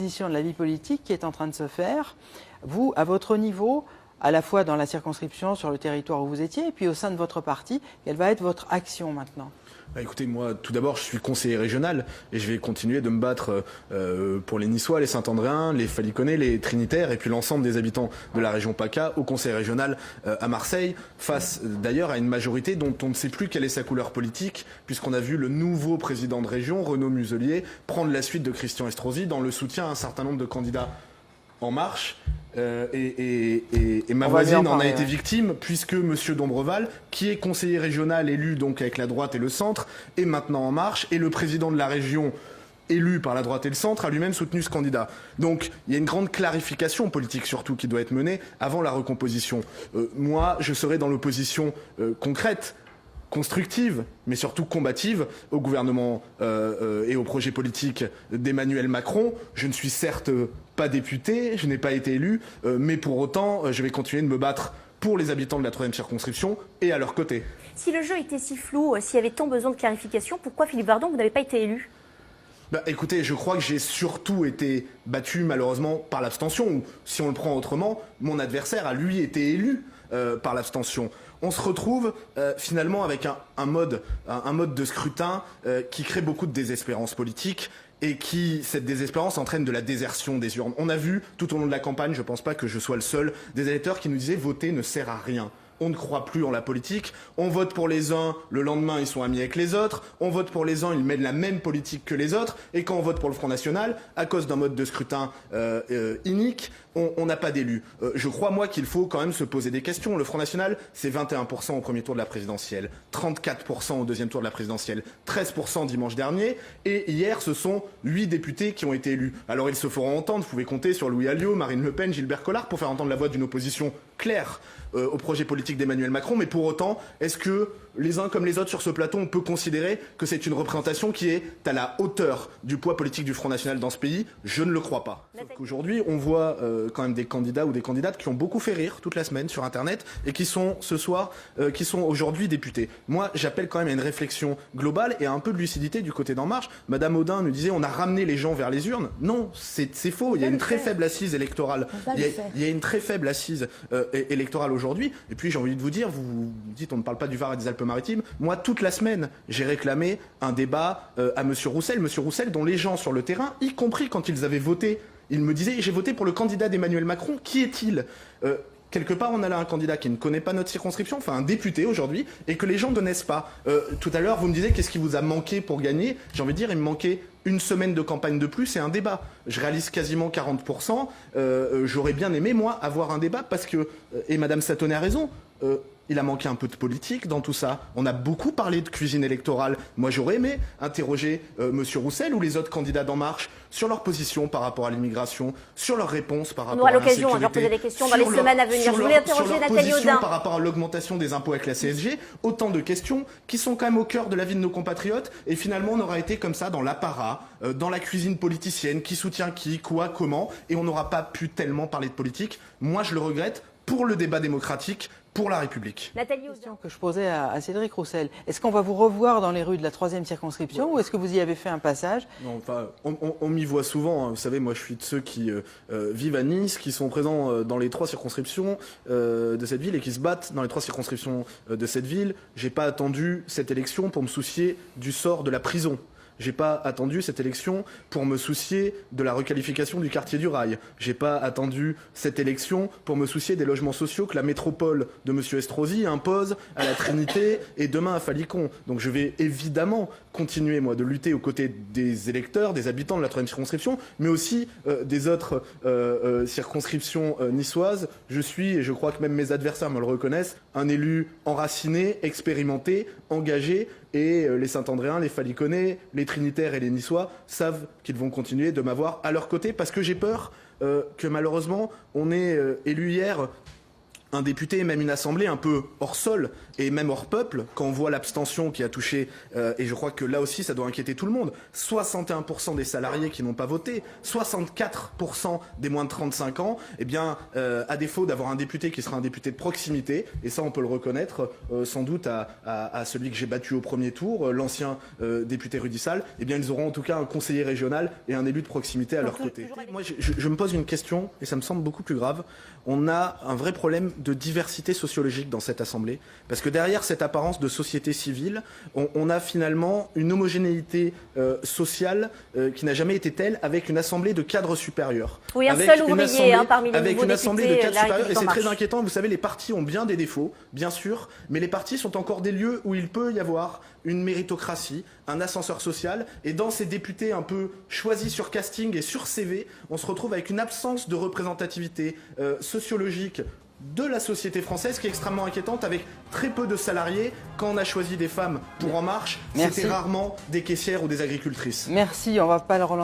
De la vie politique qui est en train de se faire, vous, à votre niveau, à la fois dans la circonscription, sur le territoire où vous étiez, et puis au sein de votre parti, quelle va être votre action maintenant ? Écoutez, moi, tout d'abord, je suis conseiller régional et je vais continuer de me battre pour les Niçois, les Saint-Andréens, les Faliconais, les Trinitaires et puis l'ensemble des habitants de la région PACA au conseil régional à Marseille, face d'ailleurs à une majorité dont on ne sait plus quelle est sa couleur politique, puisqu'on a vu le nouveau président de région, Renaud Muselier, prendre la suite de Christian Estrosi dans le soutien à un certain nombre de candidats En Marche. Et ma voisine en a été victime, puisque M. Dombreval, qui est conseiller régional élu donc avec la droite et le centre, est maintenant En Marche, et le président de la région élu par la droite et le centre a lui-même soutenu ce candidat. Donc il y a une grande clarification politique surtout qui doit être menée avant la recomposition. Moi, je serai dans l'opposition concrète, constructive, mais surtout combative au gouvernement et au projet politique d'Emmanuel Macron. Je ne suis certes pas député, je n'ai pas été élu, mais pour autant, je vais continuer de me battre pour les habitants de la 3e circonscription et à leur côté. Si le jeu était si flou, s'il y avait tant besoin de clarification, pourquoi Philippe Vardon, vous n'avez pas été élu ? Écoutez, je crois que j'ai surtout été battu malheureusement par l'abstention, ou si on le prend autrement, mon adversaire a lui été élu par l'abstention. On se retrouve finalement avec un mode de scrutin qui crée beaucoup de désespérance politique et cette désespérance entraîne de la désertion des urnes. On a vu tout au long de la campagne, je ne pense pas que je sois le seul, des électeurs qui nous disaient « voter ne sert à rien ». On ne croit plus en la politique, on vote pour les uns, le lendemain ils sont amis avec les autres, on vote pour les uns, ils mènent la même politique que les autres, et quand on vote pour le Front National, à cause d'un mode de scrutin inique, on n'a pas d'élus. Je crois, moi, qu'il faut quand même se poser des questions. Le Front National, c'est 21% au premier tour de la présidentielle, 34% au deuxième tour de la présidentielle, 13% dimanche dernier, et hier, ce sont 8 députés qui ont été élus. Alors ils se feront entendre, vous pouvez compter sur Louis Alliot, Marine Le Pen, Gilbert Collard, pour faire entendre la voix d'une opposition claire au projet politique d'Emmanuel Macron, mais pour autant, est-ce que les uns comme les autres sur ce plateau, on peut considérer que c'est une représentation qui est à la hauteur du poids politique du Front National dans ce pays? Je ne le crois pas. Sauf qu'aujourd'hui, on voit quand même des candidats ou des candidates qui ont beaucoup fait rire toute la semaine sur Internet et qui sont ce soir, qui sont aujourd'hui députés. Moi, j'appelle quand même à une réflexion globale et à un peu de lucidité du côté d'En Marche. Madame Audin nous disait on a ramené les gens vers les urnes. Non, c'est faux. Il y a une très faible assise électorale. Il y a une très faible assise électorale aujourd'hui. Et puis j'ai envie de vous dire, vous dites on ne parle pas du Var et des Alpes-Maritimes. Moi, toute la semaine, j'ai réclamé un débat à Monsieur Roussel. Monsieur Roussel, dont les gens sur le terrain, y compris quand ils avaient voté, ils me disaient j'ai voté pour le candidat d'Emmanuel Macron. Qui est-il ? Quelque part, on a là un candidat qui ne connaît pas notre circonscription, enfin un député aujourd'hui, et que les gens ne connaissent pas. Tout à l'heure, vous me disiez qu'est-ce qui vous a manqué pour gagner. J'ai envie de dire, il me manquait une semaine de campagne de plus et un débat. Je réalise quasiment 40%. J'aurais bien aimé, moi, avoir un débat parce que, et Madame Satonnet a raison, il a manqué un peu de politique dans tout ça. On a beaucoup parlé de cuisine électorale. Moi, j'aurais aimé interroger Monsieur Roussel ou les autres candidats d'En Marche sur leur position par rapport à l'immigration, sur leurs réponses par rapport à l'insécurité. On aura l'occasion de leur poser des questions dans les semaines à venir. Je voulais interroger Nathalie Audin. Par rapport à l'augmentation des impôts avec la CSG, autant de questions qui sont quand même au cœur de la vie de nos compatriotes. Et finalement, on aura été comme ça dans l'apparat, dans la cuisine politicienne, qui soutient qui, quoi, comment. Et on n'aura pas pu tellement parler de politique. Moi, je le regrette pour le débat démocratique, pour la République. Nathalie Audin. Que je posais à Cédric Roussel. Est-ce qu'on va vous revoir dans les rues de la 3e circonscription ou est-ce que vous y avez fait un passage? Non, enfin, on m'y voit souvent. Hein. Vous savez, moi, je suis de ceux qui vivent à Nice, qui sont présents dans les 3 circonscriptions de cette ville et qui se battent dans les 3 circonscriptions de cette ville. J'ai pas attendu cette élection pour me soucier du sort de la prison. J'ai pas attendu cette élection pour me soucier de la requalification du quartier du Rail. J'ai pas attendu cette élection pour me soucier des logements sociaux que la métropole de M. Estrosi impose à la Trinité et demain à Falicon. Donc je vais évidemment continuer, moi, de lutter aux côtés des électeurs, des habitants de la 3e circonscription, mais aussi des autres circonscriptions niçoises. Je suis, et je crois que même mes adversaires me le reconnaissent, un élu enraciné, expérimenté, engagé, et les Saint-Andréens, les Faliconais, les Trinitaires et les Niçois savent qu'ils vont continuer de m'avoir à leur côté parce que j'ai peur que malheureusement on ait élu hier un député, même une assemblée un peu hors sol et même hors peuple, quand on voit l'abstention qui a touché, et je crois que là aussi ça doit inquiéter tout le monde, 61% des salariés qui n'ont pas voté, 64% des moins de 35 ans, eh bien, à défaut d'avoir un député qui sera un député de proximité, et ça on peut le reconnaître, sans doute à celui que j'ai battu au premier tour, l'ancien député Rudy Sall, eh bien ils auront en tout cas un conseiller régional et un élu de proximité à leur côté. Moi je me pose une question, et ça me semble beaucoup plus grave, on a un vrai problème de diversité sociologique dans cette assemblée, parce que derrière cette apparence de société civile, on a finalement une homogénéité sociale qui n'a jamais été telle, avec une assemblée de cadres supérieurs. Oui, un avec seul ouvrier parmi les avec nouveaux une assemblée de députés, cadres La supérieurs, et République c'est en très marche. inquiétant. Vous savez, les partis ont bien des défauts, bien sûr, mais les partis sont encore des lieux où il peut y avoir une méritocratie, un ascenseur social, et dans ces députés un peu choisis sur casting et sur CV, on se retrouve avec une absence de représentativité sociologique de la société française qui est extrêmement inquiétante, avec très peu de salariés. Quand on a choisi des femmes pour En Marche, Merci. c'était rarement des caissières ou des agricultrices. Merci, on va pas le relancer.